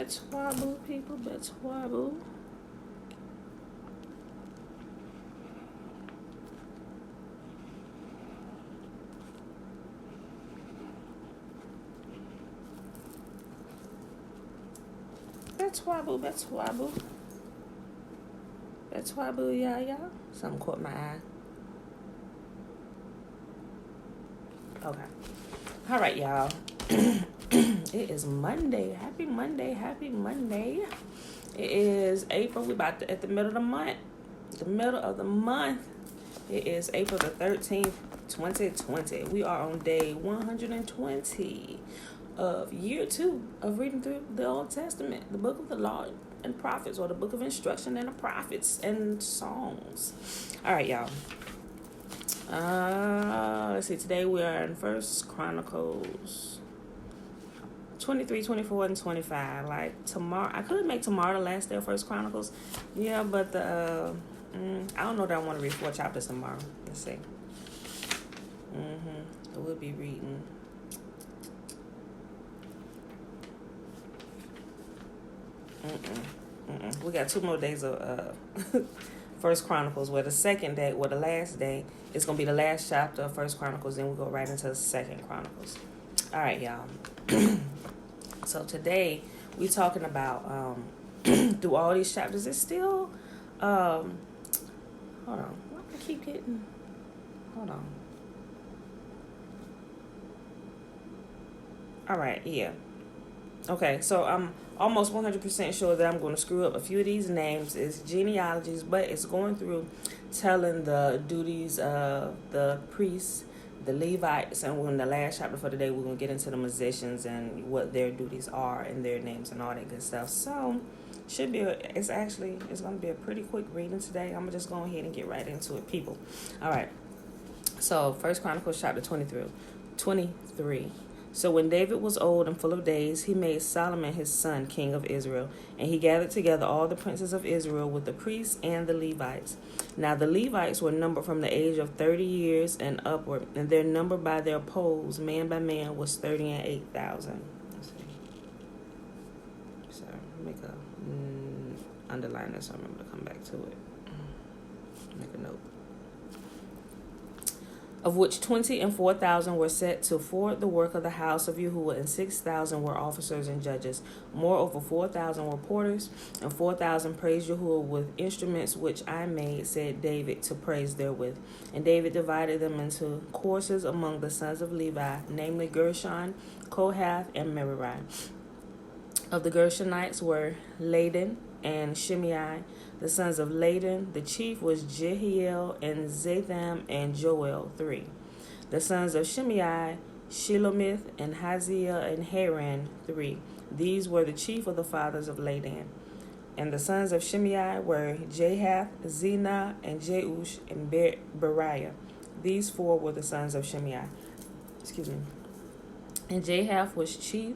Betwabu, people. Betwabu. Betwabu, Betwabu. Betwabu, y'all. Something caught my eye. Okay. All right, y'all. It is Monday. Happy Monday. Happy Monday. It is April. We about to, at the middle of the month. The middle of the month. It is April the 13th, 2020. We are on day 120 of year 2 of reading through the Old Testament, the book of the law and prophets, or the book of instruction and the prophets and songs. All right, y'all. Let's see. Today we are in First Chronicles 23, 24, and 25. Like tomorrow, I could make tomorrow the last day of First Chronicles. Yeah, but I don't know that I want to read 4 chapters tomorrow. Let's see. We'll be reading. We got 2 more days of First Chronicles, where the second day, the last day, is going to be the last chapter of First Chronicles, then we'll go right into the Second Chronicles. All right, y'all. So today, we're talking about, through all these chapters, it's still, hold on, why do I keep getting, hold on. All right, yeah. Okay, so I'm almost 100% sure that I'm going to screw up a few of these names. It's genealogies, but it's going through telling the duties of the priests, the Levites, and in the last chapter for today, we're going to get into the musicians and what their duties are and their names and all that good stuff. So, it's going to be a pretty quick reading today. I'm going to just go ahead and get right into it, people. All right. So, First Chronicles chapter 23. So when David was old and full of days, he made Solomon his son king of Israel, and he gathered together all the princes of Israel with the priests and the Levites. Now the Levites were numbered from the age of 30 years and upward, and their number by their polls, man by man, was 38,000. Let's see. So make a underline this so I remember to come back to it. Make a note. Of which 20 and 4,000 were set to forward the work of the house of Yahuwah, and 6,000 were officers and judges. Moreover, 4,000 were porters, and 4,000 praised Yahuwah with instruments which I made, said David, to praise therewith. And David divided them into courses among the sons of Levi, namely Gershon, Kohath, and Merari. Of the Gershonites were Ladan and Shimei. The sons of Ladan, the chief, was Jehiel and Zatham and Joel, 3. The sons of Shimei, Shelomith and Haziel and Haran, 3. These were the chief of the fathers of Ladan. And the sons of Shimei were Jahath, Zena, and Jeush and Beriah. These 4 were the sons of Shimei. And Jahath was chief,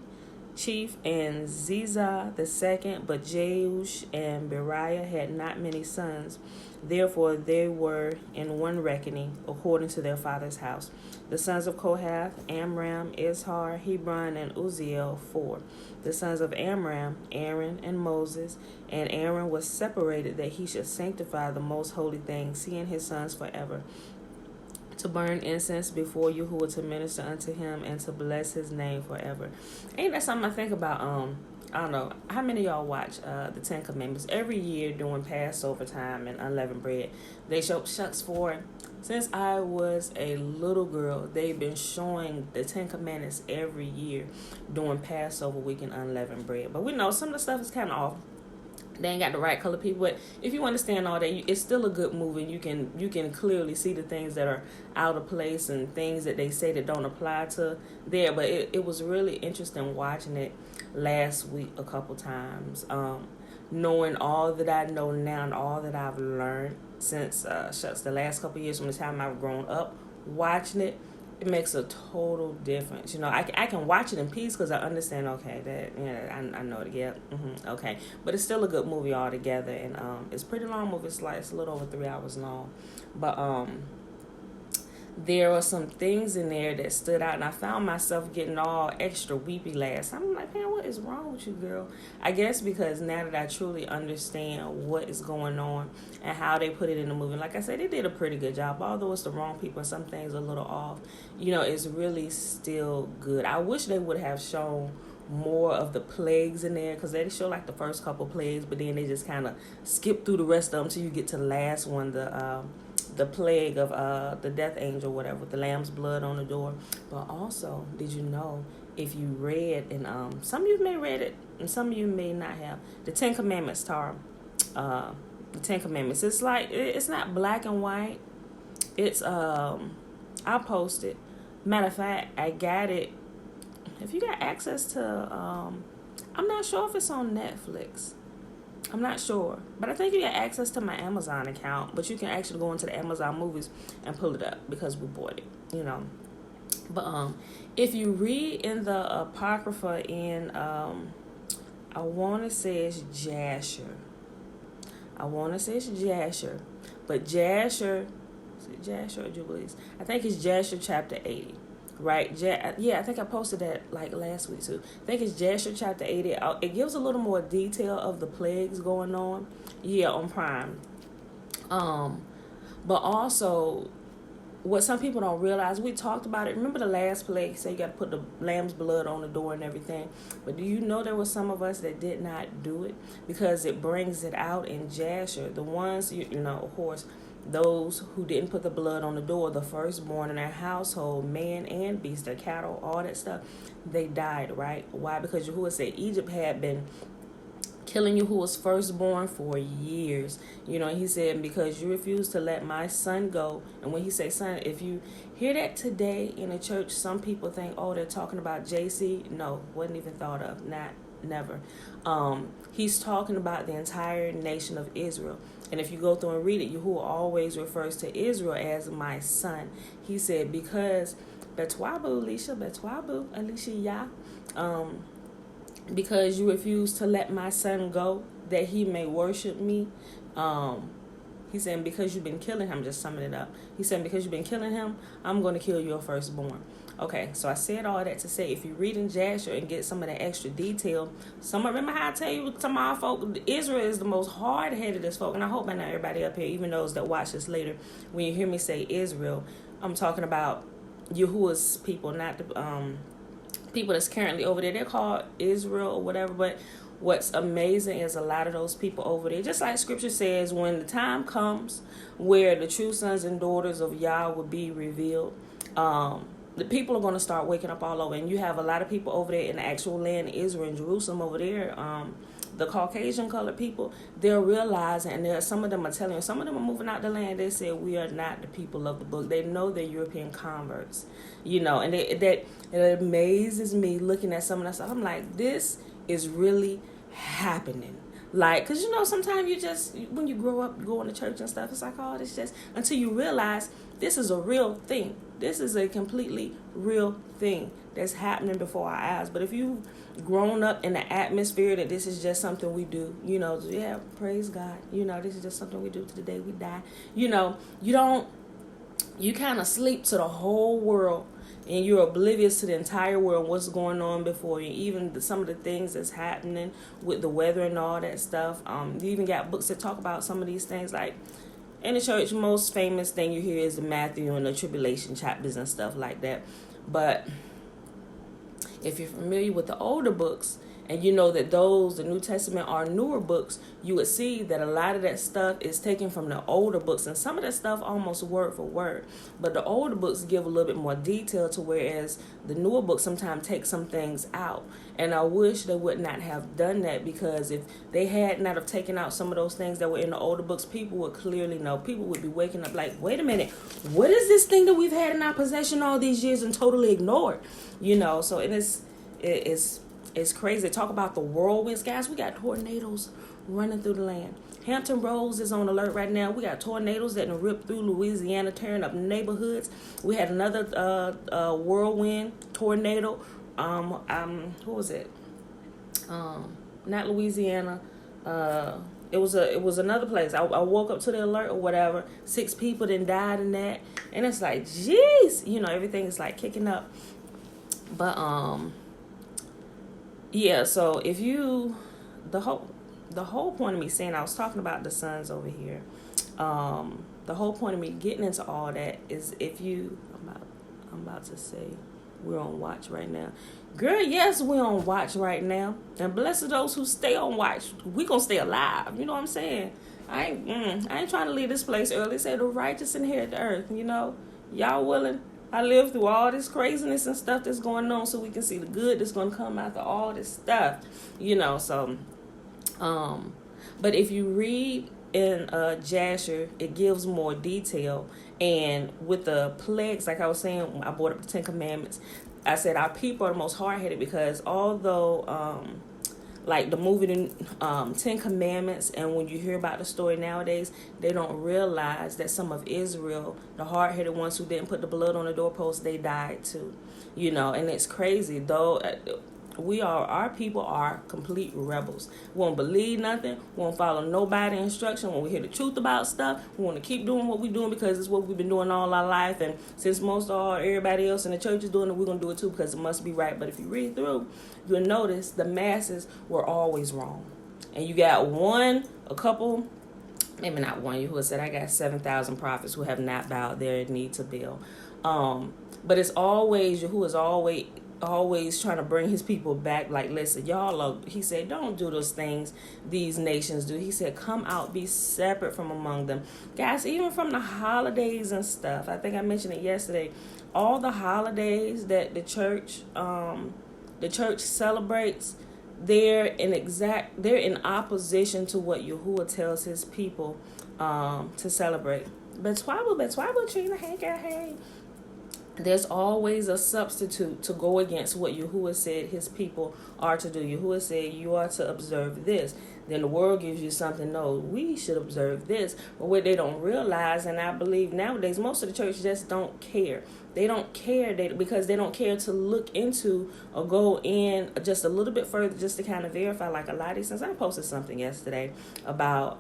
and Ziza the second, but Jeush and Beriah had not many sons. Therefore they were in one reckoning, according to their father's house. The sons of Kohath, Amram, Izhar, Hebron, and Uzziel, 4. The sons of Amram, Aaron, and Moses. And Aaron was separated that he should sanctify the most holy things, seeing his sons forever, to burn incense before Yahuwah, to minister unto him, and to bless his name forever. Ain't that something I think about? I don't know, how many of y'all watch the 10 Commandments? Every year during Passover time and unleavened bread, they show shucks for it. Since I was a little girl, they've been showing the 10 Commandments every year during Passover week and unleavened bread. But we know some of the stuff is kind of off. They ain't got the right color people, but if you understand all that, it's still a good movie. You can clearly see the things that are out of place and things that they say that don't apply to there. But it was really interesting watching it last week a couple times, knowing all that I know now and all that I've learned since the last couple of years, from the time I've grown up watching it. It makes a total difference. You know, I can watch it in peace because I understand, okay, that, I know it, yeah, okay. But it's still a good movie altogether, and it's a pretty long movie. It's a little over 3 hours long. But there are some things in there that stood out, and I found myself getting all extra weepy last. I'm like, man, what is wrong with you, girl? I guess because now that I truly understand what is going on and how they put it in the movie, like I said, they did a pretty good job. Although it's the wrong people and some things are a little off, it's really still good. I wish they would have shown more of the plagues in there, because they show like the first couple plagues, but then they just kind of skip through the rest of them until you get to the last one, the plague of the death angel, whatever, the lamb's blood on the door. But also, did you know, if you read, and some of you may read it and some of you may not have, the Ten Commandments, Tara, the Ten Commandments, it's like, it's not black and white. It's I'll post it. Matter of fact, I got it. If you got access to I'm not sure if it's on Netflix. I'm not sure, but I think you get access to my Amazon account, but you can actually go into the Amazon movies and pull it up because we bought it, But if you read in the Apocrypha in, I want to say it's Jasher. But Jasher, is it Jasher or Jubilees? I think it's Jasher chapter 80. Right, yeah, I think I posted that like last week too. I think it's Jasher chapter 80. It gives a little more detail of the plagues going on. Yeah, on Prime. But also, what some people don't realize, we talked about it. Remember the last plague? Say you got to put the lamb's blood on the door and everything. But do you know there were some of us that did not do it because it brings it out in Jasher? The ones of course. Those who didn't put the blood on the door, the firstborn in their household, man and beast, their cattle, all that stuff, they died, right? Why? Because Yahuwah said Egypt had been killing Yahuwah's firstborn for years. And he said, because you refuse to let my son go. And when he said son, if you hear that today in the church, some people think, oh, they're talking about JC. No, wasn't even thought of. Never. He's talking about the entire nation of Israel. And if you go through and read it, Yahuwah always refers to Israel as my son. He said, because because you refuse to let my son go, that he may worship me. He said, because you've been killing him, just summing it up. He said, because you've been killing him, I'm going to kill your firstborn. Okay, so I said all that to say, if you read in Jasher and get some of the extra detail, remember how I tell you, some of our folk, Israel is the most hard-headedest folk, and I hope I know everybody up here, even those that watch this later, when you hear me say Israel, I'm talking about Yahuwah's people, not the people that's currently over there. They're called Israel or whatever, but what's amazing is a lot of those people over there, just like scripture says, when the time comes where the true sons and daughters of Yah will be revealed, the people are going to start waking up all over. And you have a lot of people over there in the actual land of Israel and Jerusalem over there, the Caucasian colored people, they're realizing, and some of them are telling you, some of them are moving out the land. They say, we are not the people of the book. They know they're European converts, and it amazes me looking at some of that stuff. I'm like, this is really happening. Like, because sometimes you just, when you grow up going to church and stuff, it's like, oh, this just, until you realize this is a real thing. This is a completely real thing that's happening before our eyes. But if you've grown up in the atmosphere that this is just something we do, yeah, praise God, this is just something we do to the day we die, you kind of sleep to the whole world, and you're oblivious to the entire world, what's going on before you, even some of the things that's happening with the weather and all that stuff. You even got books that talk about some of these things. Like in the church, most famous thing you hear is the Matthew and the tribulation chapters and stuff like that. But if you're familiar with the older books, and you know that the New Testament are newer books, you would see that a lot of that stuff is taken from the older books, and some of that stuff almost word for word. But the older books give a little bit more detail to, whereas the newer books sometimes take some things out. And I wish they would not have done that, because if they had not have taken out some of those things that were in the older books, people would clearly know. People would be waking up like, wait a minute, what is this thing that we've had in our possession all these years and totally ignored? So it's crazy. Talk about the whirlwinds, guys. We got tornadoes running through the land. Hampton Roads is on alert right now. We got tornadoes that rip through Louisiana, tearing up neighborhoods. We had another whirlwind tornado. Who was it? Not Louisiana. It was another place. I woke up to the alert or whatever. 6 people then died in that, and it's like, jeez, everything is like kicking up. But yeah. So if you, the whole point of me saying, I was talking about the sons over here. The whole point of me getting into all that is, if you, I'm about to say, we're on watch right now. Girl, yes, we're on watch right now. And blessed are those who stay on watch. We gonna stay alive. You know what I'm saying? I ain't trying to leave this place early. Say the righteous inherit the earth. Y'all willing? I live through all this craziness and stuff that's going on, so we can see the good that's gonna come after all this stuff. So, but if you read in Jasher, it gives more detail. And with the plagues, like I was saying, I brought up the 10 Commandments. I said our people are the most hard-headed, because although like the movie 10 Commandments, and when you hear about the story nowadays, they don't realize that some of Israel, the hard-headed ones who didn't put the blood on the doorpost, they died too. And it's crazy. Though our people are complete rebels. We won't believe nothing. We won't follow nobody instruction. When we hear the truth about stuff, we want to keep doing what we're doing because it's what we've been doing all our life. And since everybody else in the church is doing it, we're going to do it too because it must be right. But if you read through, you'll notice the masses were always wrong. And you got a couple, maybe not one, Yahuwah said, I got 7,000 prophets who have not bowed their knee to Baal. But it's always, Yahuwah's always trying to bring his people back. Like, listen, he said, don't do those things these nations do. He said, come out, be separate from among them. Guys, even from the holidays and stuff, I think I mentioned it yesterday, all the holidays that the church celebrates, they're in opposition to what Yahuwah tells his people to celebrate. Betwaba, Trina, hey. There's always a substitute to go against what Yahuwah said his people are to do. Yahuwah said you are to observe this. Then the world gives you something, no, we should observe this. But what they don't realize, and I believe nowadays most of the church just don't care. They don't care because they don't care to look into or go in just a little bit further just to kind of verify. Like a lot of these things, I posted something yesterday about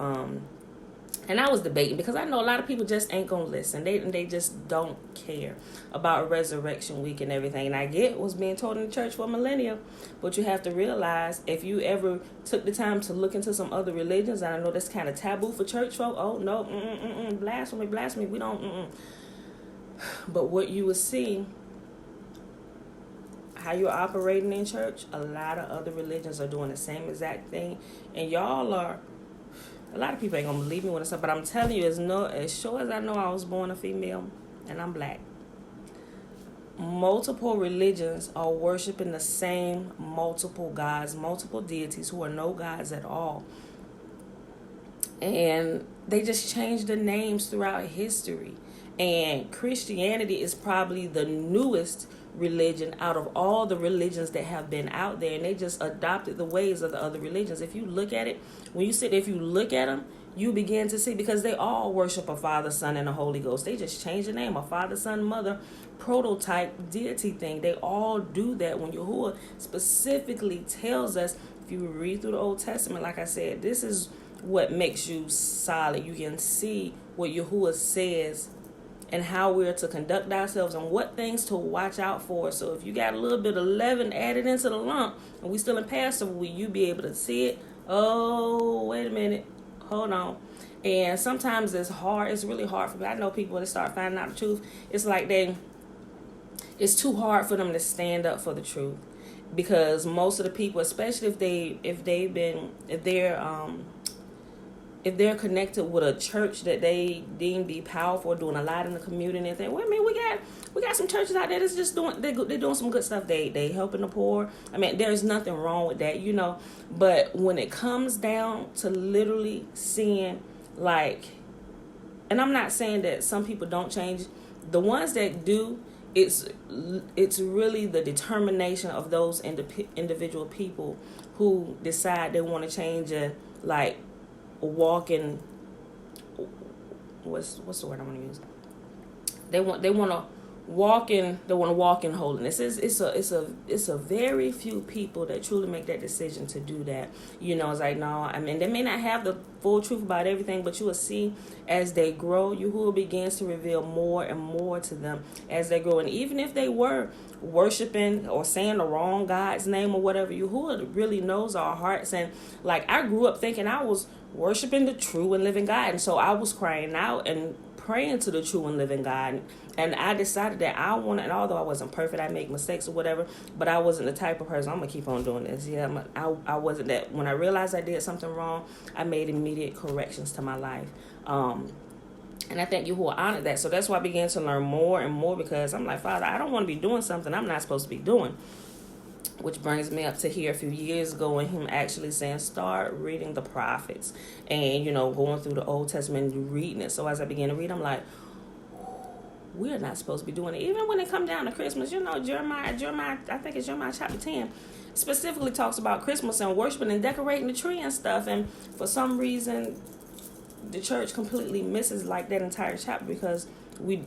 and I was debating because I know a lot of people just ain't gonna listen. They just don't care about Resurrection Week and everything. And I get what's being told in the church for millennia, but you have to realize, if you ever took the time to look into some other religions, and I know that's kind of taboo for church folk. Oh no, blasphemy. We don't. But what you will see, how you're operating in church, a lot of other religions are doing the same exact thing, and y'all are. A lot of people ain't gonna believe me when I say, but I'm telling you, as sure as I know I was born a female and I'm black, multiple religions are worshiping the same multiple gods, multiple deities who are no gods at all. And they just changed the names throughout history. And Christianity is probably the newest religion out of all the religions that have been out there, and they just adopted the ways of the other religions. If you look at it, if you look at them, you begin to see, because they all worship a Father, Son, and a Holy Ghost. They just change the name, a Father, Son, Mother prototype deity thing. They all do that. When Yahuwah specifically tells us, if you read through the Old Testament, like I said, this is what makes you solid. You can see what Yahuwah says and how we're to conduct ourselves and what things to watch out for. So if you got a little bit of leaven added into the lump and we still in Passover, will you be able to see it? Oh, wait a minute. Hold on. And sometimes it's hard. It's really hard for me. I know people that start finding out the truth. It's like it's too hard for them to stand up for the truth, because most of the people, especially if they're connected with a church that they deem be powerful, doing a lot in the community and everything. Well, I mean, we got some churches out there that's just they're doing some good stuff. They helping the poor. I mean, there's nothing wrong with that, But when it comes down to literally seeing, like, and I'm not saying that some people don't change. The ones that do, it's really the determination of those individual people who decide they want to change and, like, walk in, what's the word I want to use? They want to want to walk in holiness. It's a very few people that truly make that decision to do that. It's like, no, I mean, they may not have the full truth about everything, but you will see as they grow, Yahuwah begins to reveal more and more to them as they grow. And even if they were worshiping or saying the wrong God's name or whatever, Yahuwah really knows our hearts. And like, I grew up thinking I was worshiping the true and living God, and so I was crying out and praying to the true and living God. And I decided that I wanted, and although I wasn't perfect, I make mistakes or whatever, but I wasn't the type of person, I'm going to keep on doing this. I wasn't that. When I realized I did something wrong, I made immediate corrections to my life. And I think Yahuwah honored that. So that's why I began to learn more and more, because I'm like, Father, I don't want to be doing something I'm not supposed to be doing. Which brings me up to here a few years ago, and him actually saying, start reading the prophets and, going through the Old Testament and reading it. So as I began to read, I'm like, we're not supposed to be doing it. Even when it comes down to Christmas, Jeremiah, I think it's Jeremiah chapter 10, specifically talks about Christmas and worshiping and decorating the tree and stuff. And for some reason, the church completely misses like that entire chapter because we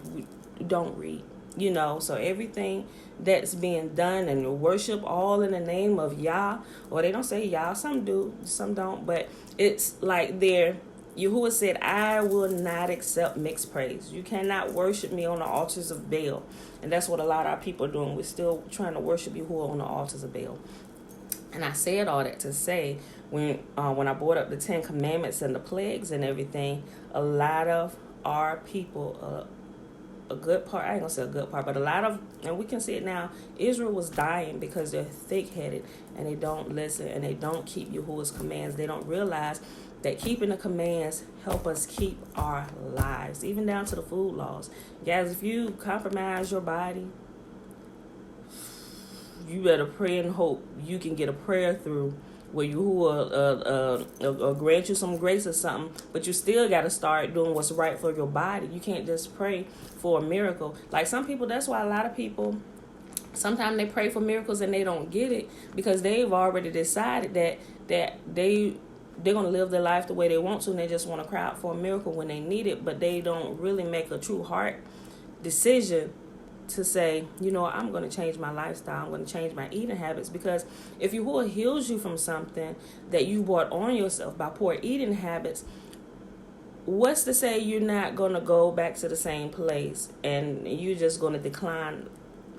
don't read. So everything that's being done and worship all in the name of Yah, or they don't say Yah, some do, some don't, but it's like Yahuwah said, I will not accept mixed praise. You cannot worship me on the altars of Baal. And that's what a lot of our people are doing. We're still trying to worship Yahuwah on the altars of Baal. And I said all that to say, when I brought up the 10 Commandments and the plagues and everything, a lot of our people, a good part, I ain't gonna say a good part, but a lot of, and we can see it now, Israel was dying because they're thick-headed and they don't listen and they don't keep Yahuwah's commands. They don't realize that keeping the commands help us keep our lives, even down to the food laws. Guys, if you compromise your body, you better pray and hope you can get a prayer through where you will grant you some grace or something, but you still got to start doing what's right for your body. You can't just pray for a miracle. Like some people, that's why a lot of people, sometimes they pray for miracles and they don't get it because they've already decided that they're going to live their life the way they want to, and they just want to cry out for a miracle when they need it, but they don't really make a true heart decision to say, I'm going to change my lifestyle. I'm going to change my eating habits. Because if Yahuwah heals you from something that you brought on yourself by poor eating habits, what's to say you're not going to go back to the same place and you're just going to decline,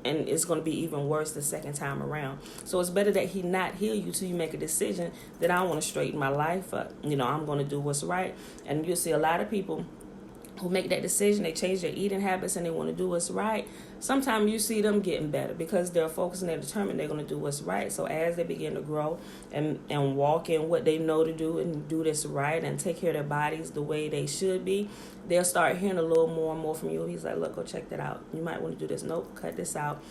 and it's going to be even worse the second time around. So it's better that he not heal you till you make a decision that I want to straighten my life up. I'm going to do what's right. And you'll see a lot of people who make that decision, they change their eating habits and they want to do what's right. Sometimes you see them getting better because they're focused and they're determined they're going to do what's right. So as they begin to grow and walk in what they know to do and do this right and take care of their bodies the way they should be, they'll start hearing a little more and more from you. He's like, look, go check that out. You might want to do this. Nope, cut this out.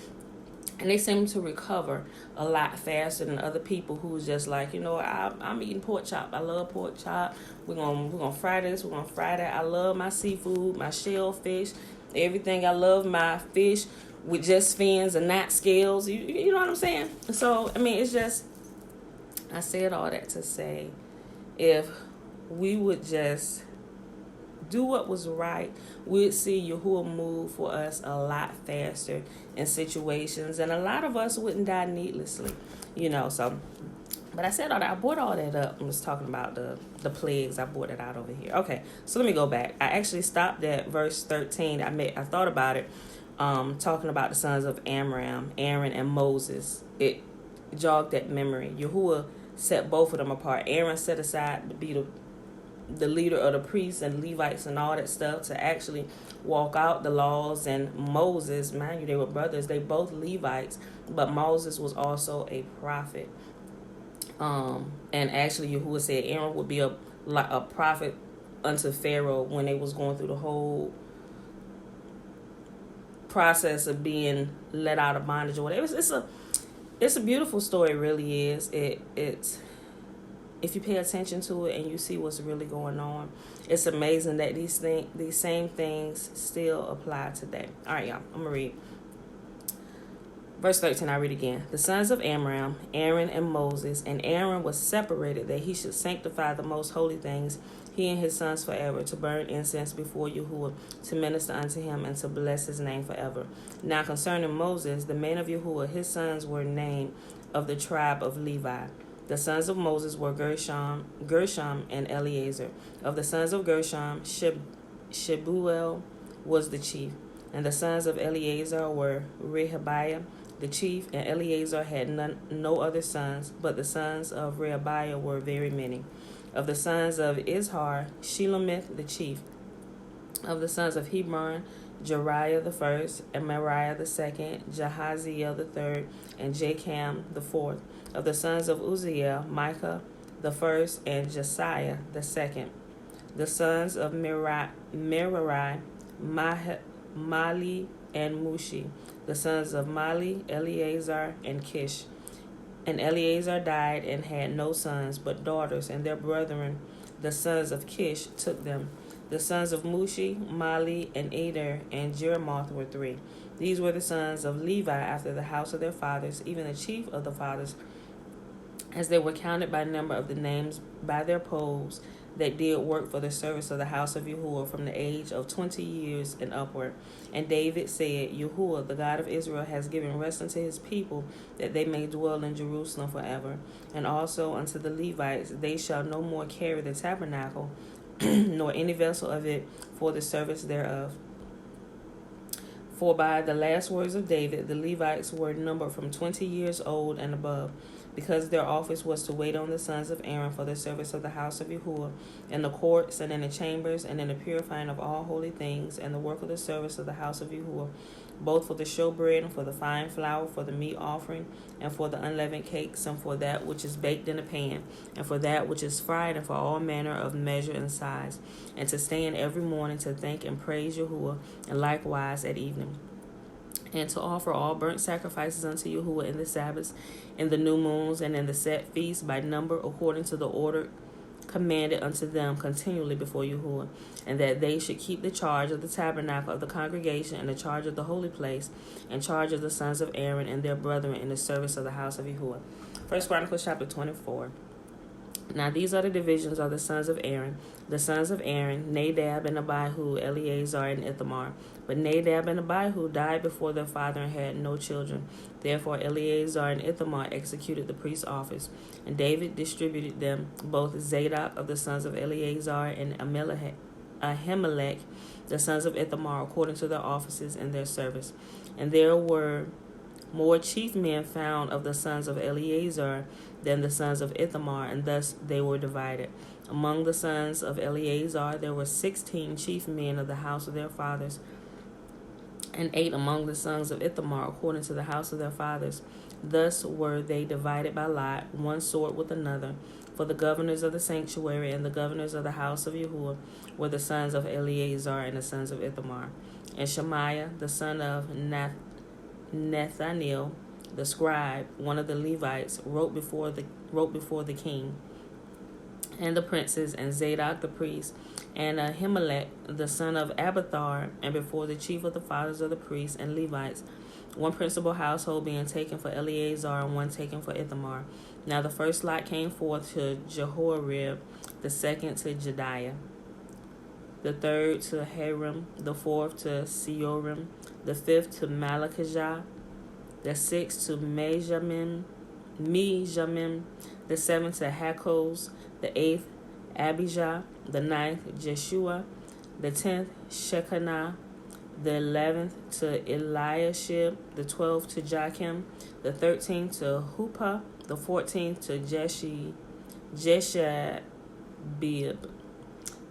And they seem to recover a lot faster than other people who's just like, I'm eating pork chop. I love pork chop. We're gonna fry this. We're gonna fry that. I love my seafood, my shellfish, everything. I love my fish with just fins and not scales. You know what I'm saying? So, I mean, it's just, I said all that to say, if we would just do what was right, we'd see Yahuwah move for us a lot faster in situations, and a lot of us wouldn't die needlessly, so. But I said all that, I brought all that up and was talking about the plagues. I brought it out over here. Okay, so let me go back. I actually stopped at verse 13. I thought about it, talking about the sons of Amram, Aaron, and Moses. It jogged that memory. Yahuwah set both of them apart. Aaron set aside to be the leader of the priests and Levites and all that stuff to actually walk out the laws, and Moses, mind you, they were brothers, they both Levites, but Moses was also a prophet. And actually Yahuwah said Aaron would be a prophet unto Pharaoh when they was going through the whole process of being let out of bondage or whatever. It's a beautiful story, it really is. It's if you pay attention to it and you see what's really going on, it's amazing that these same things still apply today. All right, y'all, I'm going to read. Verse 13, I read again. The sons of Amram, Aaron and Moses, and Aaron was separated that he should sanctify the most holy things. he and his sons forever, to burn incense before Yahuwah, to minister unto him, and to bless his name forever. Now concerning Moses, the men of Yahuwah, his sons were named of the tribe of Levi. The sons of Moses were Gershom, and Eleazar. Of the sons of Gershom, Shebuel was the chief. And the sons of Eleazar were Rehabiah the chief, and Eleazar had no other sons, but the sons of Rehabiah were very many. Of the sons of Izhar, Shelomith the chief. Of the sons of Hebron, Jeriah the first, and Meriah the second, Jahaziel the third, and Jacham the fourth. Of the sons of Uzziel, Micah the first, and Josiah the second. The sons of Merari, Mali, and Mushi. The sons of Mali, Eleazar, and Kish. And Eleazar died and had no sons, but daughters, and their brethren, the sons of Kish, took them. The sons of Mushi, Mali, and Eder, and Jeremoth were three. These were the sons of Levi after the house of their fathers, even the chief of the fathers, as they were counted by number of the names by their poles, that did work for the service of the house of Yahuwah from the age of 20 years and upward. And David said, Yahuwah, the God of Israel, has given rest unto his people, that they may dwell in Jerusalem forever. And also unto the Levites, they shall no more carry the tabernacle, nor any vessel of it for the service thereof. For by the last words of David, the Levites were numbered from 20 years old and above, because their office was to wait on the sons of Aaron for the service of the house of Yahuwah, in the courts and in the chambers, and in the purifying of all holy things, and the work of the service of the house of Yahuwah, both for the showbread, and for the fine flour, for the meat offering, and for the unleavened cakes, and for that which is baked in a pan, and for that which is fried, and for all manner of measure and size, and to stand every morning to thank and praise Yahuwah, and likewise at evening, and to offer all burnt sacrifices unto Yahuwah in the Sabbaths, in the new moons, and in the set feasts by number, according to the order commanded unto them continually before Yahuwah, and that they should keep the charge of the tabernacle of the congregation, and the charge of the holy place, and charge of the sons of Aaron and their brethren in the service of the house of Yahuwah. 1 Chronicles chapter 24. Now these are the divisions of the sons of Aaron. The sons of Aaron, Nadab and Abihu, Eleazar and Ithamar. But Nadab and Abihu died before their father and had no children. Therefore Eleazar and Ithamar executed the priest's office. And David distributed them, both Zadok of the sons of Eleazar and Ahimelech, the sons of Ithamar, according to their offices and their service. And there were more chief men found of the sons of Eleazar than the sons of Ithamar, and thus they were divided. Among the sons of Eleazar there were 16 chief men of the house of their fathers, and 8 among the sons of Ithamar, according to the house of their fathers. Thus were they divided by lot, one sort with another. For the governors of the sanctuary and the governors of the house of Yahuwah were the sons of Eleazar and the sons of Ithamar. And Shemaiah, the son of Nathaniel, the scribe, one of the Levites, wrote before the king and the princes, and Zadok the priest, and Ahimelech the son of Abiathar, and before the chief of the fathers of the priests and Levites, one principal household being taken for Eleazar and one taken for Ithamar. Now the first lot came forth to Jehoiarib, the second to Jediah, the third to Harim, the fourth to Seorim, the fifth to Malachijah, the sixth to Mejamim, the seventh to Hakkoz, the eighth Abijah, the ninth Jeshua, the 10th Shekinah, the 11th to Eliashib, the 12th to Joachim, the 13th to Huppah, the 14th to Jeshabib,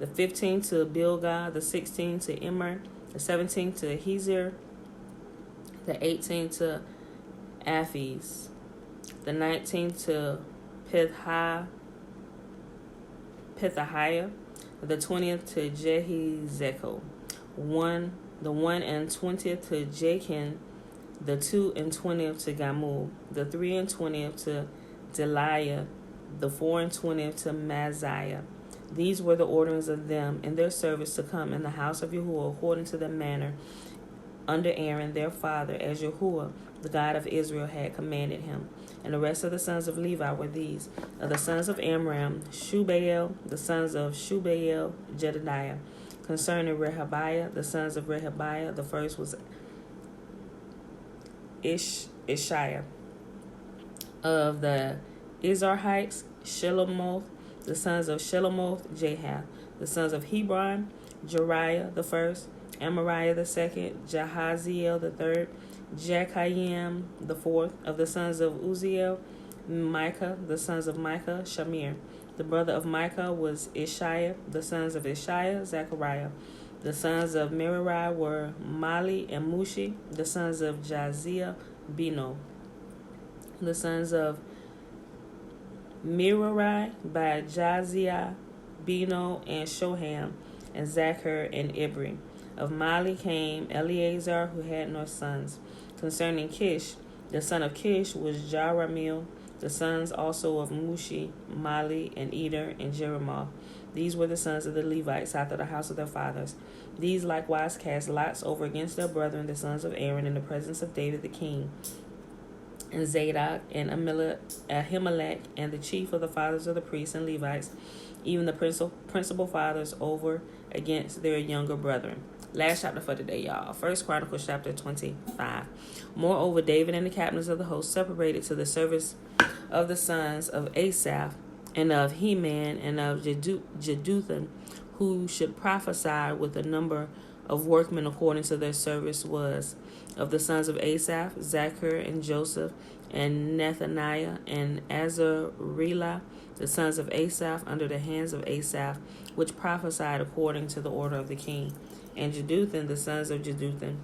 the 15th to Bilgah, the 16th to Immer, the 17th to Hezer, the 18th to Aphes, the 19th to Pethahiah, the 20th to Jehizekel, the 21st to Jachin, the 22nd to Gamul, the 23rd to Deliah, the 24th to Maziah. These were the orderings of them in their service to come in the house of Yahuwah according to the manner under Aaron their father, as Yahuwah, the God of Israel, had commanded him. And the rest of the sons of Levi were these: of the sons of Amram, Shubael; the sons of Shubael, Jedediah. Concerning Rehabiah, the sons of Rehabiah, the first was Ishiah. Of the Izrahites, Shelomoth; the sons of Shelomoth, Jahath. The sons of Hebron, Jeriah the first, Amariah the second, Jahaziel the third, Jechayim the fourth. Of the sons of Uziel, Micah; the sons of Micah, Shamir. The brother of Micah was Ishiah. The sons of Ishiah, Zechariah. The sons of Merari were Mali and Mushi. The sons of Jaziah, Beno. The sons of Merari by Jaziah, Beno, and Shoham, and Zachar and Ibri. Of Mali came Eleazar, who had no sons. Concerning Kish, the son of Kish was Jaramil. The sons also of Mushi, Mali, and Eder, and Jeremoth. These were the sons of the Levites after the house of their fathers. These likewise cast lots over against their brethren, the sons of Aaron, in the presence of David the king, and Zadok, and Ahimelech, and the chief of the fathers of the priests and Levites, even the principal fathers, over against their younger brethren. Last chapter for today, y'all. 1 Chronicles chapter 25. Moreover, David and the captains of the host separated to the service of the sons of Asaph, and of Heman, and of Jeduthun, who should prophesy, with the number of workmen according to their service was: of the sons of Asaph, Zachar and Joseph, and Nethaniah, and Azariah. The sons of Asaph, under the hands of Asaph, which prophesied according to the order of the king. And Jeduthun, the sons of Jeduthun,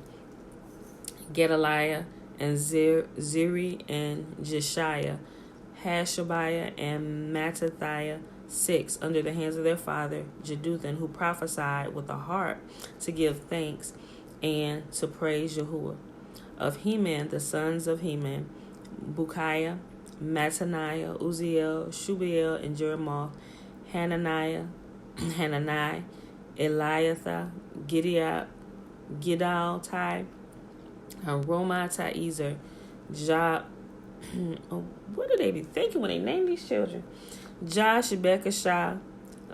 Gedaliah, and Zeri, and Jeshiah, Hashabiah, and Mattathiah, 6, under the hands of their father Jeduthun, who prophesied with a heart to give thanks and to praise Yahuwah. Of Heman, the sons of Heman, Bukiah, Mattaniah, Uziel, Shubael, and Jeremoth, Hanani, Eliathah, Gidaltai, Romai-Tiezer, what do they be thinking when they name these children? Josh, Bekashah,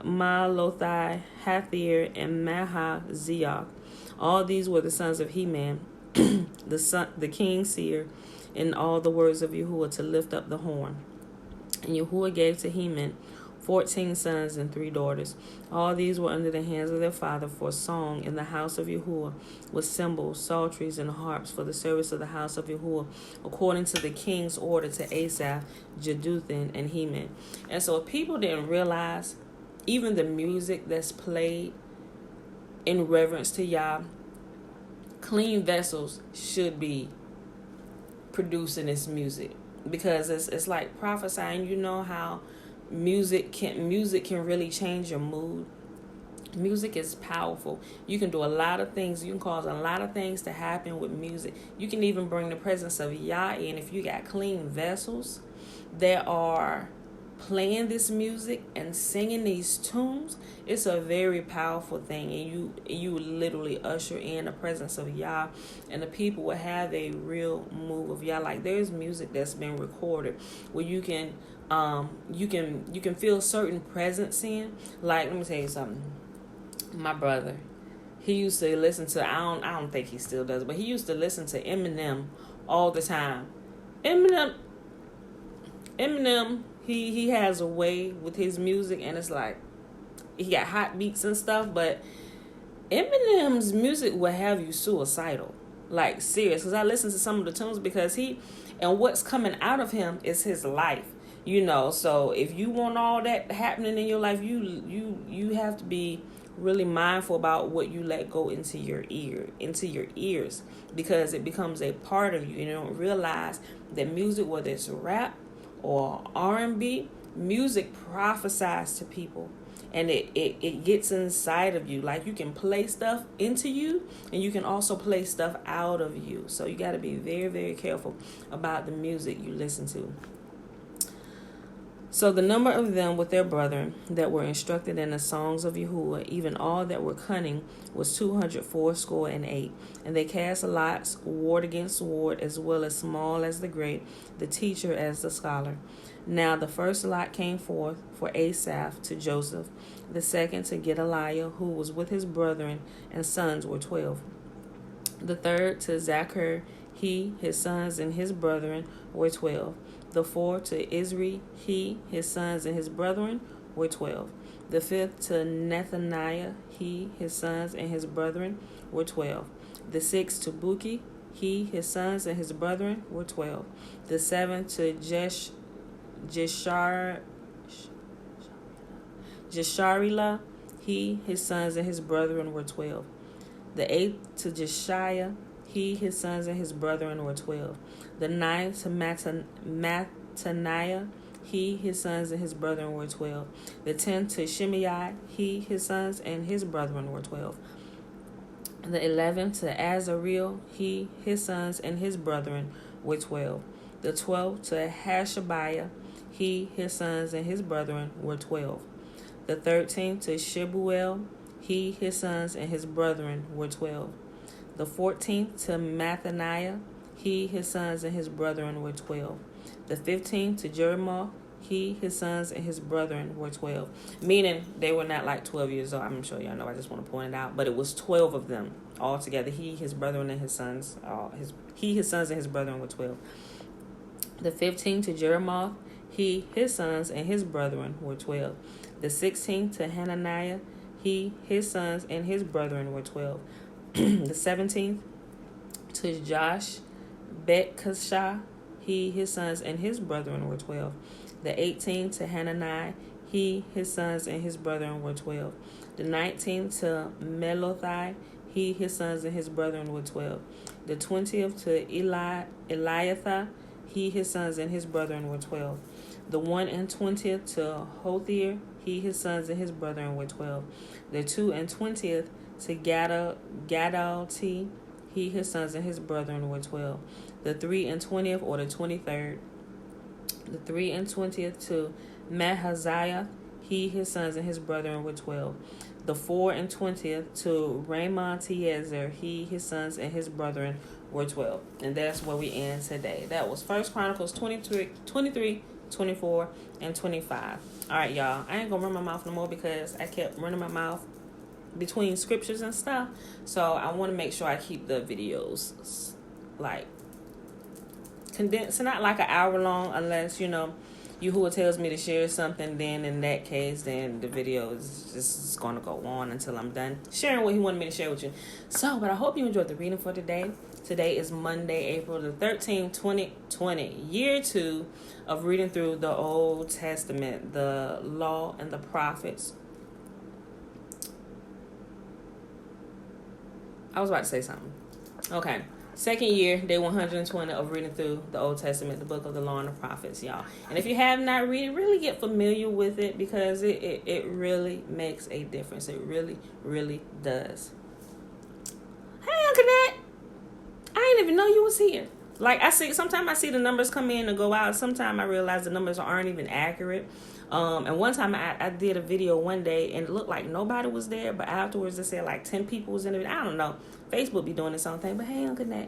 Malothai, Hathir, and Mahaziah. All these were the sons of Heman, the king's seer, in all the words of Yahuwah to lift up the horn. And Yahuwah gave to Heman 14 sons and 3 daughters. All these were under the hands of their father for song in the house of Yahuwah, with cymbals, psalteries, and harps for the service of the house of Yahuwah, according to the king's order to Asaph, Jeduthun, and Heman. And so if people didn't realize, even the music that's played in reverence to Yah, clean vessels should be producing this music, because it's like prophesying. You know how music can really change your mood. Music is powerful. You can do a lot of things. You can cause a lot of things to happen with music. You can even bring the presence of Yah in if you got clean vessels that are playing this music and singing these tunes. It's a very powerful thing, and you literally usher in the presence of Yah, and the people will have a real move of Yah. Like, there's music that's been recorded where you can feel certain presence in. Like, let me tell you something. My brother, he used to listen to, I don't think he still does, but he used to listen to Eminem all the time. Eminem, he has a way with his music, and it's like, he got hot beats and stuff, but Eminem's music will have you suicidal. Like, serious. Because I listen to some of the tunes, because and what's coming out of him is his life. You know, so if you want all that happening in your life, you have to be really mindful about what you let go into your ears, because it becomes a part of you. You don't realize that music, whether it's rap or R&B, music prophesies to people, and it gets inside of you. Like, you can play stuff into you, and you can also play stuff out of you. So you got to be very, very careful about the music you listen to. So the number of them with their brethren that were instructed in the songs of Yahuwah, even all that were cunning, was 268. And they cast lots, ward against ward, as well as small as the great, the teacher as the scholar. Now the first lot came forth for Asaph to Joseph, the second to Gedaliah, who was with his brethren, and sons were 12. The third to Zachar, he, his sons, and his brethren were 12. The fourth to Isri, he, his sons, and his brethren were 12. The fifth to Nethaniah, he, his sons, and his brethren were 12. The sixth to Buki, he, his sons, and his brethren were 12. The seventh to Jesharila, he, his sons, and his brethren were 12. The eighth to Jeshiah, he, his sons, and his brethren were 12. The ninth to Mattaniah, he, his sons, and his brethren were 12. The 10th to Shimei, he, his sons, and his brethren were 12. The 11th to Azareel, he, his sons, and his brethren were 12. The 12th to Hashabiah, he, his sons, and his brethren were 12. The 13th to Shebuel, he, his sons, and his brethren were 12. The 14th to Mathaniah, he, his sons, and his brethren were 12. The 15th to Jeremoth, he, his sons, and his brethren were 12. Meaning they were not like 12 years old. I'm sure y'all know. I just want to point it out. But it was 12 of them all together. He, his brethren, and his sons. His sons, and his brethren were 12. The 15th to Jeremoth, he, his sons, and his brethren were 12. The 16th to Hananiah, he, his sons, and his brethren were 12. The 17th to Josh Bet-Kashah, he, his sons, and his brethren were 12. The 18th to Hanani, he, his sons, and his brethren were 12. The 19th to Melothai, he, his sons, and his brethren were 12. The 20th to Eliathah, he, his sons, and his brethren were 12. The 21st to Hothir, he, his sons, and his brethren were 12. The 22nd to Gadalti, he, his sons, and his brethren were 12. The 23rd or the 23rd, the 23rd to Mahaziah, he, his sons, and his brethren were 12. The 24th to Ramontiezer, he, his sons, and his brethren were 12. And that's where we end today. That was 1 Chronicles 23, 24, and 25. All right, y'all. I ain't going to run my mouth no more because I kept running my mouth between scriptures and stuff. So I want to make sure I keep the videos like condensed, not like an hour long, unless, Yahuwah tells me to share something. Then in that case, then the video is just going to go on until I'm done sharing what he wanted me to share with you. So, but I hope you enjoyed the reading for today. Today is Monday, April the 13th, 2020, year 2 of reading through the Old Testament, the Law and the Prophets. I was about to say something. Okay. Second year, day 120 of reading through the Old Testament, the book of the Law and the Prophets, y'all. And if you have not read it, really get familiar with it because it really makes a difference. It really, really does. Hey, Uncle Nat. I didn't even know you was here. Like sometimes I see the numbers come in and go out. Sometimes I realize the numbers aren't even accurate. And one time I did a video one day and it looked like nobody was there, but afterwards it said like 10 people was in it. I don't know. Facebook be doing its own thing. But hey, Uncle Nat,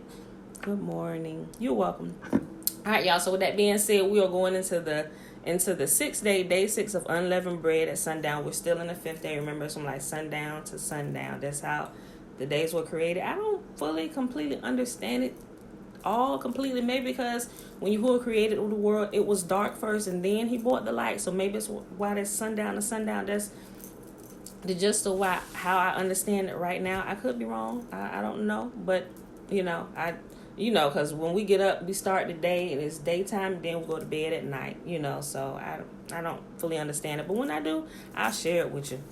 good morning. You're welcome. All right, y'all. So with that being said, we are going into the 6th day, day 6 of unleavened bread at sundown. We're still in the 5th day. Remember, it's from like sundown to sundown. That's how the days were created. I don't fully, completely understand it all completely. Maybe because when Yahuwah created the world, it was dark first and then he brought the light. So maybe it's why that's sundown to sundown. That's the gist of how I understand it right now. I could be wrong. I don't know. But, because when we get up, we start the day and it's daytime, then we go to bed at night, So I don't fully understand it. But when I do, I'll share it with you.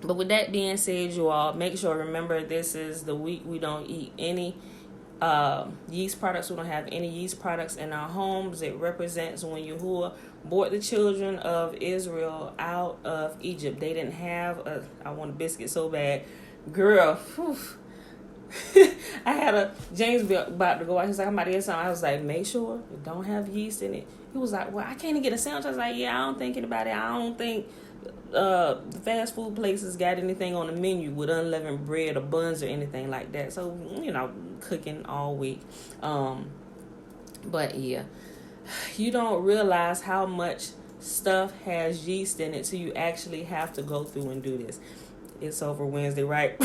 But with that being said, you all, make sure, remember, this is the week we don't eat any yeast products. We don't have any yeast products in our homes. It represents when Yahuwah brought the children of Israel out of Egypt. They didn't have I want a biscuit so bad. Girl, I had a James about to go out. He's like, I'm about to get something. I was like, make sure it don't have yeast in it. He was like, well, I can't even get a sandwich. I was like, yeah, I don't think about it. I don't think the fast food places got anything on the menu with unleavened bread or buns or anything like that. So, cooking all week. But yeah, you don't realize how much stuff has yeast in it till you actually have to go through and do this. It's over Wednesday, right?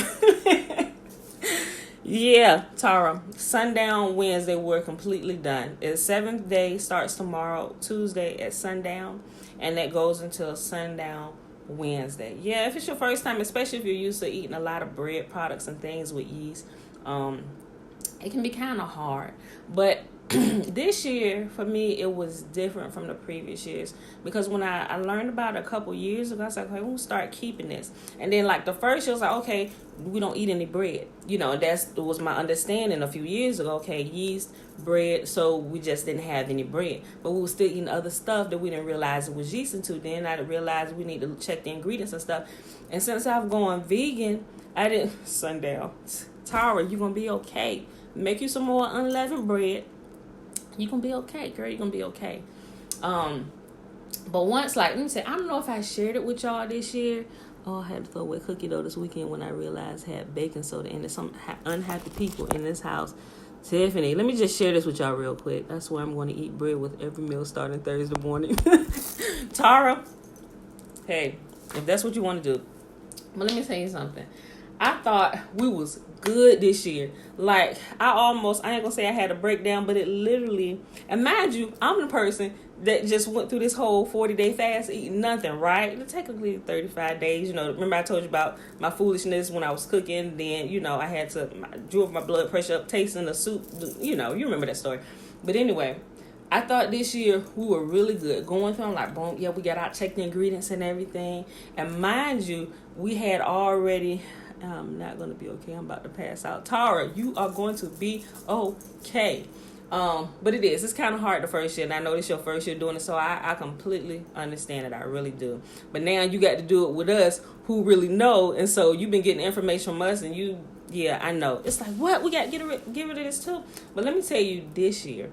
Yeah, Tara. Sundown Wednesday, we're completely done. The 7th day starts tomorrow, Tuesday at sundown, and that goes until sundown Wednesday. Yeah, if it's your first time, especially if you're used to eating a lot of bread products and things with yeast, it can be kind of hard. But this year, for me, it was different from the previous years, because when I learned about it a couple years ago, I was like, okay, we'll start keeping this. And then, like, the first year, I was like, okay, we don't eat any bread. That was my understanding a few years ago. Okay, yeast, bread, so we just didn't have any bread. But we were still eating other stuff that we didn't realize it was yeast into. Then I realized we need to check the ingredients and stuff. And since I've gone vegan, I didn't... Sundown. Tara, you're going to be okay. Make you some more unleavened bread. You're going to be okay, girl. You're going to be okay. But once, like, let me say, I don't know if I shared it with y'all this year. Oh, I had to throw away cookie dough this weekend when I realized I had baking soda in it. Some unhappy people in this house. Tiffany, let me just share this with y'all real quick. That's why I'm going to eat bread with every meal starting Thursday morning. Tara, hey, if that's what you want to do. But let me tell you something. I thought we was good this year. Like, I ain't gonna say I had a breakdown, but it literally, and mind you, I'm the person that just went through this whole 40-day fast eating nothing, right? It technically 35 days. Remember I told you about my foolishness when I was cooking. Then, I had to drove my blood pressure up tasting the soup. You remember that story. But anyway, I thought this year we were really good. Going through, I'm like, boom, yeah, we got out, checked the ingredients and everything. And mind you, we had already... I'm not going to be okay. I'm about to pass out. Tara, you are going to be okay. But it is. It's kind of hard the first year. And I know this your first year doing it. So I completely understand it. I really do. But now you got to do it with us who really know. And so you've been getting information from us. And yeah, I know. It's like, what? We got to get rid of this too. But let me tell you, this year,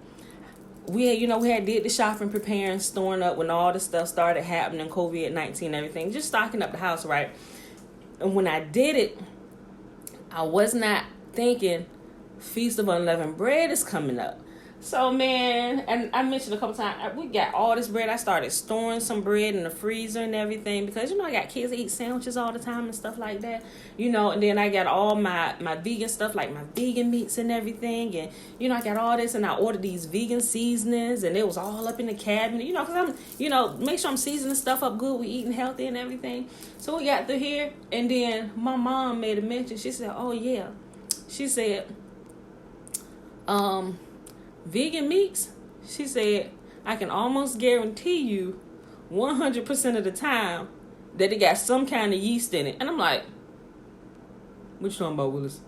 we had did the shopping, preparing, storing up when all the stuff started happening, COVID-19 and everything. Just stocking up the house, right? And when I did it, I was not thinking Feast of Unleavened Bread is coming up. So, man, and I mentioned a couple times, we got all this bread. I started storing some bread in the freezer and everything because, I got kids that eat sandwiches all the time and stuff like that, and then I got all my vegan stuff, like my vegan meats and everything. And, I got all this and I ordered these vegan seasonings and it was all up in the cabinet, because I'm, make sure I'm seasoning stuff up good. We eating healthy and everything. So we got through here and then my mom made a mention. She said, oh, yeah. She said, vegan meats, she said, I can almost guarantee you 100% of the time that it got some kind of yeast in it. And I'm like, what you talking about, Willis?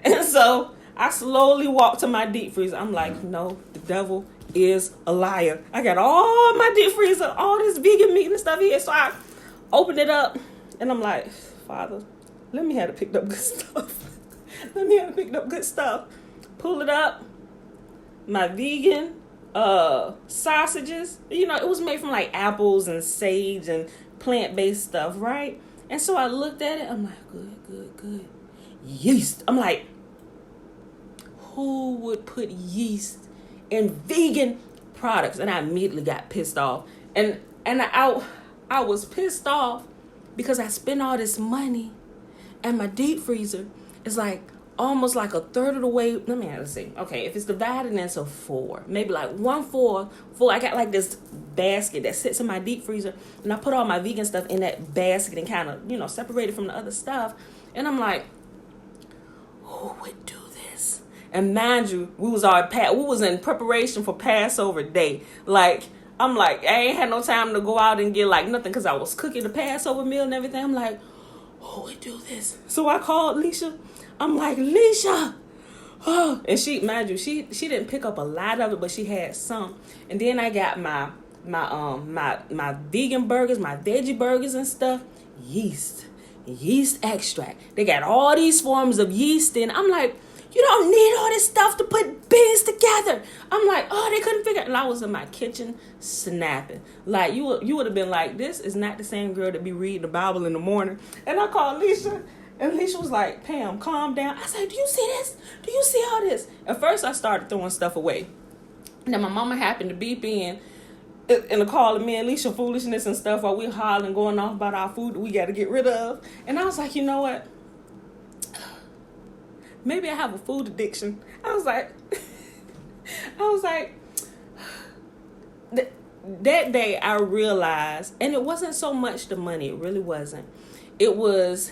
And so I slowly walked to my deep freezer. I'm like, no, the devil is a liar. I got all my deep freezer, all this vegan meat and stuff here. So I opened it up and I'm like, Father, let me have to pick up good stuff. Let me have to pick up good stuff. Pull it up. My vegan sausages, it was made from like apples and sage and plant-based stuff, right? And so I looked at it, I'm like, good. Yeast. I'm like, who would put yeast in vegan products? And I immediately got pissed off. And I was pissed off because I spent all this money and my deep freezer is like almost like a third of the way. Let's see. Okay, if it's divided into 4, maybe like 1/4. I got like this basket that sits in my deep freezer, and I put all my vegan stuff in that basket and kind of, separate it from the other stuff. And I'm like, who would do this? And mind you, we was in preparation for Passover day. Like, I'm like, I ain't had no time to go out and get like nothing because I was cooking the Passover meal and everything. I'm like, who would do this? So I called Leisha. I'm like, Leisha. Oh. And she, mind you, she didn't pick up a lot of it, but she had some. And then I got my vegan burgers, my veggie burgers and stuff. Yeast. yeast extract. They got all these forms of yeast in. I'm like, you don't need all this stuff to put beans together. I'm like, oh, they couldn't figure it. And I was in my kitchen snapping. Like, you would have been like, this is not the same girl that be reading the Bible in the morning. And I called Alicia, and Alicia was like, Pam, calm down. I said, do you see this? Do you see all this? At first, I started throwing stuff away. And then my mama happened to beep in the call of me and Alicia foolishness and stuff while we hollering, going off about our food that we got to get rid of. And I was like, you know what? Maybe I have a food addiction. I was like, that day I realized, and it wasn't so much the money. It really wasn't. It was,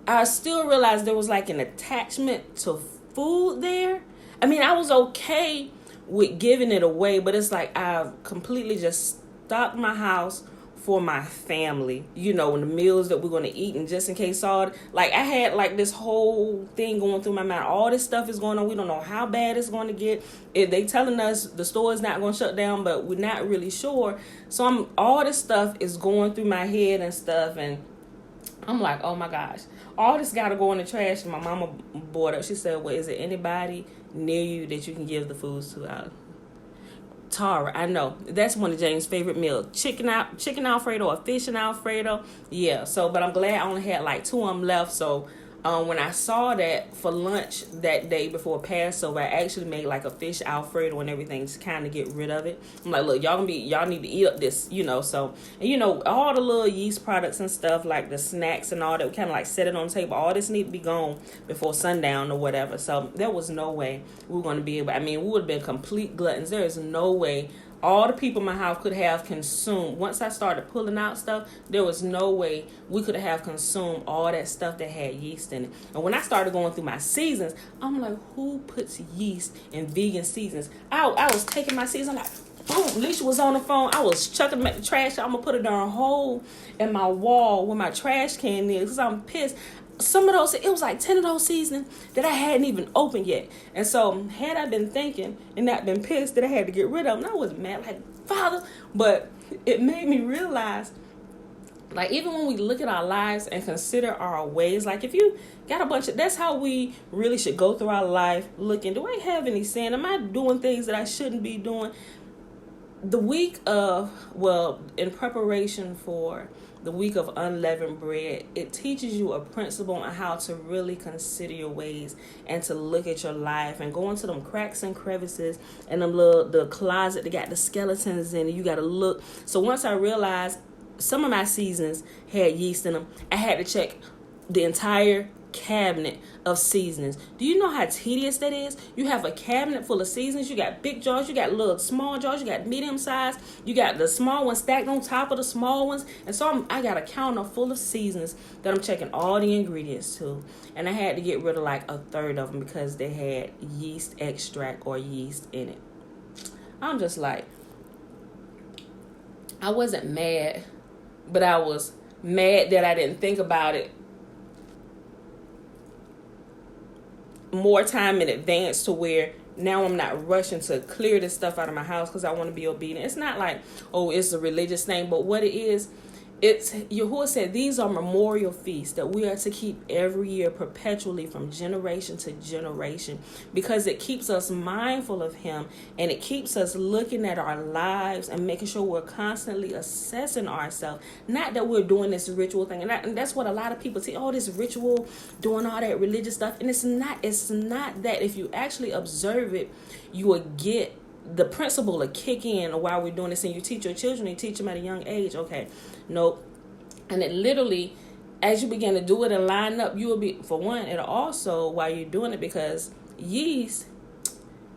I still realized there was like an attachment to food there. I mean, I was okay with giving it away, but it's like I've completely just stocked my house for my family, and the meals that we're going to eat, and just in case I had like this whole thing going through my mind. All this stuff is going on. We don't know how bad it's going to get. If they telling us the store is not going to shut down, but we're not really sure. So all this stuff is going through my head and stuff, and I'm like, oh my gosh, all this got to go in the trash. And my mama brought up, she said, well, is there anybody near you that you can give the foods to? Tara, I know that's one of James' favorite meals. Chicken Alfredo or fish and Alfredo. Yeah. So, but I'm glad I only had like 2 of them left. So, when I saw that for lunch that day before Passover, I actually made like a fish Alfredo and everything to kind of get rid of it. I'm like, look, y'all need to eat up this, So, and all the little yeast products and stuff like the snacks and all that, we kind of like set it on the table. All this need to be gone before sundown or whatever. So there was no way we were going to be able. I mean, we would have been complete gluttons. There is no way all the people in my house could have consumed. Once I started pulling out stuff, there was no way we could have consumed all that stuff that had yeast in it. And when I started going through my seasons, I'm like, who puts yeast in vegan seasons? I was taking my season, like, boom, Alicia was on the phone. I was chucking them at the trash. I'm going to put it on a hole in my wall where my trash can is because I'm pissed. Some of those, it was like 10 of those seasons that I hadn't even opened yet. And so had I been thinking and not been pissed that I had to get rid of them, I was mad like, Father. But it made me realize, like, even when we look at our lives and consider our ways, like if you got a bunch of, that's how we really should go through our life looking, do I have any sin? Am I doing things that I shouldn't be doing? The week of, in preparation for the week of unleavened bread, it teaches you a principle on how to really consider your ways and to look at your life and go into them cracks and crevices and the closet that got the skeletons in it. You got to look. So once I realized some of my seasons had yeast in them, I had to check the entire cabinet of seasonings. Do you know how tedious that is? You have a cabinet full of seasonings. You got big jars, you got little small jars, you got medium size, you got the small ones stacked on top of the small ones. And so I got a counter full of seasonings that I'm checking all the ingredients to. And I had to get rid of like a third of them because they had yeast extract or yeast in it. I'm just like, I wasn't mad, but I was mad that I didn't think about it more time in advance to where now I'm not rushing to clear this stuff out of my house because I want to be obedient. It's not like, oh, it's a religious thing, but what it is, it's Yahuwah said these are memorial feasts that we are to keep every year perpetually from generation to generation because it keeps us mindful of him and it keeps us looking at our lives and making sure we're constantly assessing ourselves. Not that we're doing this ritual thing, and that's what a lot of people say, oh, this ritual, doing all that religious stuff, and it's not that. If you actually observe it, you will get the principle of kick in while we're doing this, and you teach your children, you teach them at a young age. Okay, nope. And it literally, as you begin to do it and line up, you will be, for one, it'll also, while you're doing it, because yeast,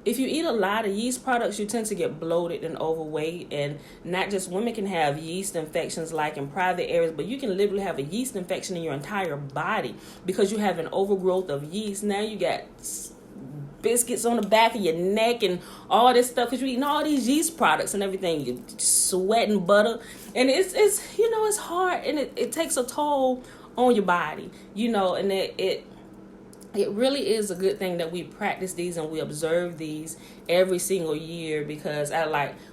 if you eat a lot of yeast products, you tend to get bloated and overweight. And not just women can have yeast infections like in private areas, but you can literally have a yeast infection in your entire body because you have an overgrowth of yeast. Now you got biscuits on the back of your neck and all this stuff because you're eating all these yeast products and everything. You're sweating butter. And it's it's hard, and it takes a toll on your body, and it really is a good thing that we practice these and we observe these every single year, because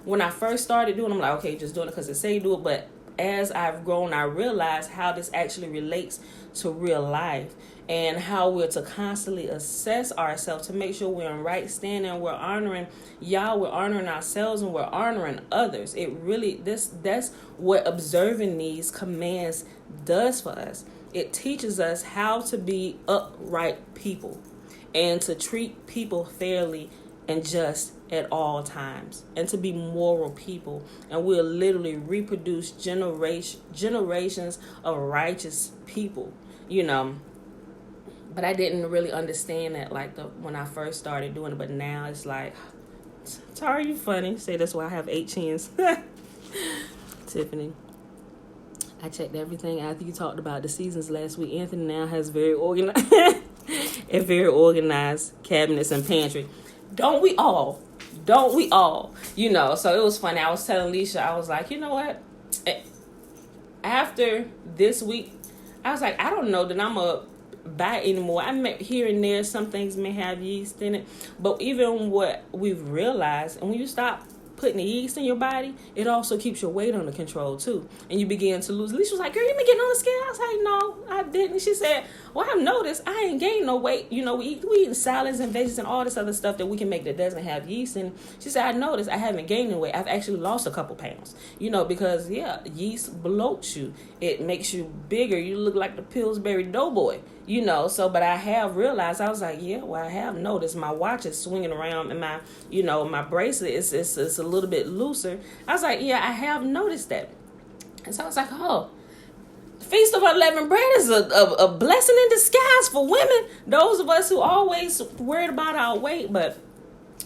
when I first started doing them, I'm like, okay, just doing it because they say do it. But as I've grown, I realize how this actually relates to real life, and how we're to constantly assess ourselves to make sure we're in right standing, we're honoring Yah, we're honoring ourselves, and we're honoring others. It really, that's what observing these commands does for us. It teaches us how to be upright people and to treat people fairly and just at all times, and to be moral people. And we'll literally reproduce generations of righteous people, But I didn't really understand that when I first started doing it. But now it's like, Tara, you funny. Say that's why I have 8 chins. Tiffany, I checked everything after you talked about the seasons last week. Anthony now has very organized cabinets and pantry. Don't we all? So it was funny. I was telling Leisha, I was like, you know what? After this week, I was like, I don't know that I'm a buy anymore. I mean, here and there, some things may have yeast in it, but even what we've realized, and when you stop putting the yeast in your body, it also keeps your weight under control too, and you begin to lose. Alicia was like, girl, you been getting on the scale? I was like, no, I didn't. She said, well, I've noticed I ain't gained no weight. We eat salads and veggies and all this other stuff that we can make that doesn't have yeast. And she said, I noticed I haven't gained any weight. I've actually lost a couple pounds, because yeast bloats you. It makes you bigger. You look like the Pillsbury Doughboy, but I have realized, I was like, I have noticed my watch is swinging around, and my, my bracelet is a little bit looser. I was like, I have noticed that. And so I was like, Feast of Unleavened Bread is a blessing in disguise for women. Those of us who always worried about our weight. But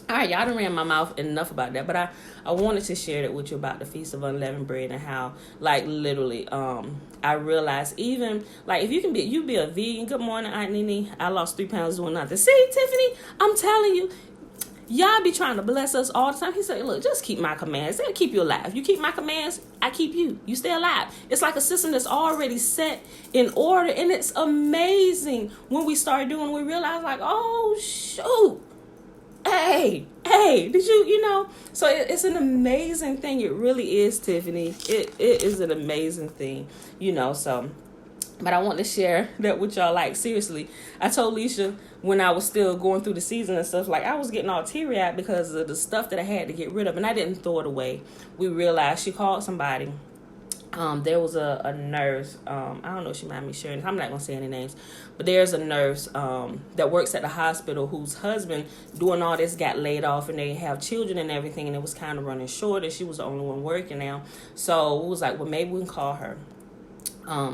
all right, y'all done ran my mouth enough about that. But I wanted to share that with you about the Feast of Unleavened Bread, and how, literally, I realized even, if you be a vegan. Good morning, Aunt Nene. I lost 3 pounds doing nothing. See, Tiffany, I'm telling you, y'all be trying to bless us all the time. He said, look, just keep my commands. They'll keep you alive. You keep my commands, I keep you. You stay alive. It's like a system that's already set in order. And it's amazing when we start doing it. We realize, oh, shoot. Hey, did you. So it's an amazing thing. It really is, Tiffany. It is an amazing thing, so. But I want to share that with y'all. Seriously, I told Leisha when I was still going through the season and stuff, I was getting all teary-eyed because of the stuff that I had to get rid of, and I didn't throw it away. We realized, she called somebody. There was a nurse. I don't know if she mind me sharing. I'm not going to say any names. But there's a nurse that works at the hospital whose husband, doing all this, got laid off, and they have children and everything, and it was kind of running short, and she was the only one working now. So we was like, well, maybe we can call her.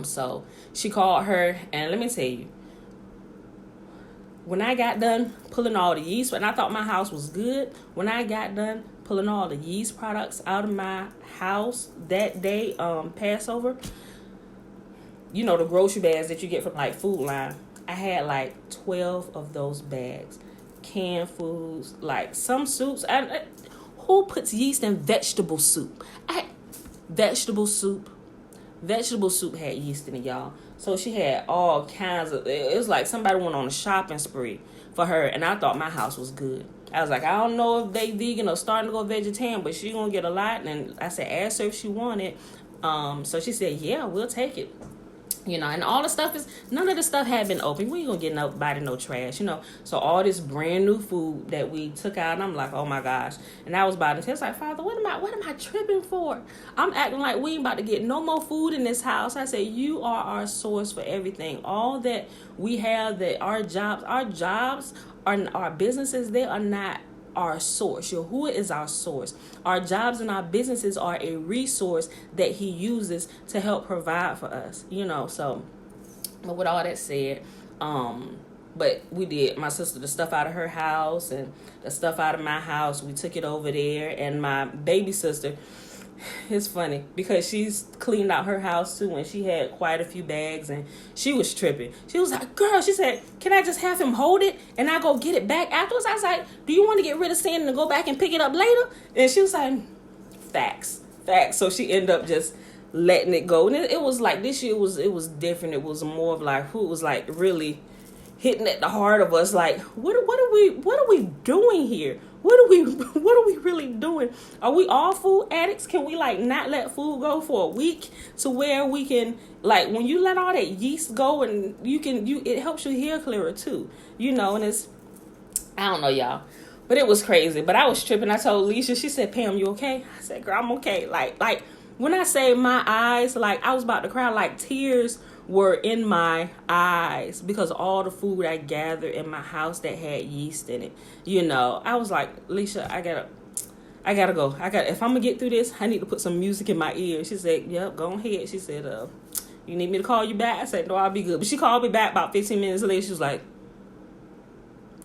So she called her, and let me tell you, when I got done pulling all the yeast, and I thought my house was good, when I got done pulling all the yeast products out of my house that day, Passover, the grocery bags that you get from Food Line, I had 12 of those bags, canned foods, some soups. Who puts yeast in vegetable soup? Vegetable soup had yeast in it, y'all. So she had all kinds of, it was like somebody went on a shopping spree for her, and I thought my house was good. I was like, I don't know if they vegan or starting to go vegetarian, but she gonna get a lot. And I said, ask her if she wanted. So she said, yeah, we'll take it. And all the stuff none of the stuff had been open. We ain't gonna get nobody no trash, So all this brand new food that we took out, and I'm like, oh my gosh. And I was about to tell, it's like, Father, what am I tripping for? I'm acting like we ain't about to get no more food in this house. I said, you are our source for everything. All that we have, that our jobs are our businesses, they are not our source. Yahuwah is our source. Our jobs and our businesses are a resource that he uses to help provide for us, so. But with all that said, but we did, my sister, the stuff out of her house and the stuff out of my house, we took it over there. And my baby sister, it's funny because she's cleaned out her house too, and she had quite a few bags, and she was tripping. She was like, girl, she said, can I just have him hold it and I go get it back afterwards? I was like, do you want to get rid of sand and go back and pick it up later? And she was like, facts. So she ended up just letting it go. And it was like, this year it was different. It was more of who was really, hitting at the heart of us. Like, what are we doing here? What are we really doing? Are we all food addicts? Can we like not let food go for a week to where we can, like, when you let all that yeast go, and it helps you hear clearer too, and it's, I don't know, y'all, but it was crazy. But I was tripping. I told Alicia, she said, Pam, you okay? I said, girl, I'm okay. Like when I say my eyes, like I was about to cry, like tears were in my eyes because all the food I gathered in my house that had yeast in it. I was like, Alicia, I gotta go. If I'm gonna get through this, I need to put some music in my ear. She said, yep, go ahead. She said, you need me to call you back? I said, no, I'll be good. But she called me back about 15 minutes later. She was like,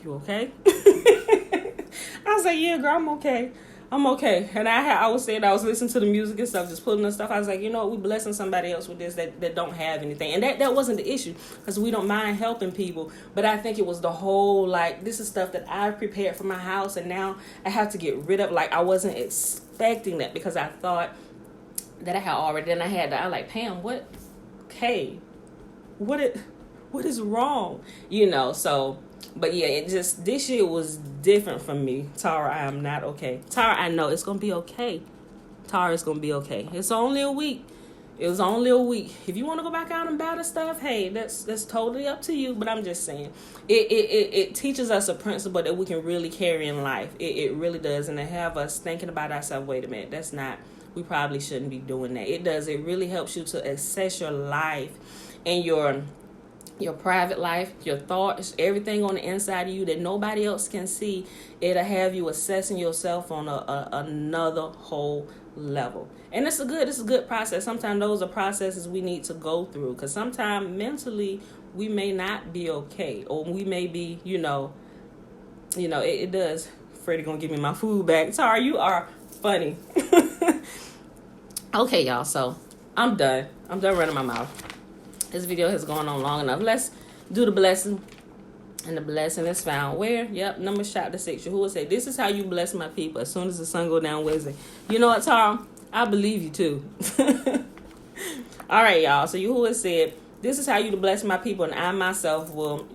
you okay? I said, yeah, girl, I'm okay. And I was saying, I was listening to the music and stuff, just pulling the stuff. I was like, we blessing somebody else with this that don't have anything. And that wasn't the issue, because we don't mind helping people. But I think it was the whole, like, this is stuff that I prepared for my house, and now I have to get rid of. Like, I wasn't expecting that, because I thought that I had already. Then I like, Pam, what? Hey, what is wrong? So. But yeah, this year was different from me. Tara, I am not okay. Tara, I know it's going to be okay. Tara, it's going to be okay. It's only a week. It was only a week. If you want to go back out and buy the stuff, hey, that's totally up to you. But I'm just saying, it teaches us a principle that we can really carry in life. It really does. And to have us thinking about ourselves, wait a minute, we probably shouldn't be doing that. It does. It really helps you to assess your life and your private life, your thoughts, everything on the inside of you that nobody else can see. It'll have you assessing yourself on another whole level. And it's a good process. Sometimes those are processes we need to go through, because sometimes mentally we may not be okay, or we may be, it does. Freddie gonna give me my food back. Tara, you are funny. Okay, y'all, so I'm done running my mouth. This video has gone on long enough. Let's do the blessing. And the blessing is found where? Yep, Numbers chapter 6. Yahuwah said, this is how you bless my people as soon as the sun go down Wednesday. You know what, Tara? I believe you too. All right, y'all. So Yahuwah said, this is how you to bless my people, and I myself will,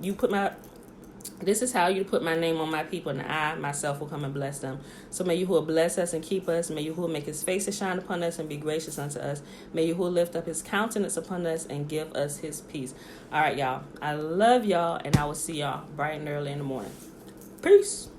this is how you put my name on my people, and I myself will come and bless them. So may Yahuwah bless us and keep us. May Yahuwah make his face to shine upon us and be gracious unto us. May Yahuwah lift up his countenance upon us and give us his peace. All right, y'all. I love y'all, and I will see y'all bright and early in the morning. Peace.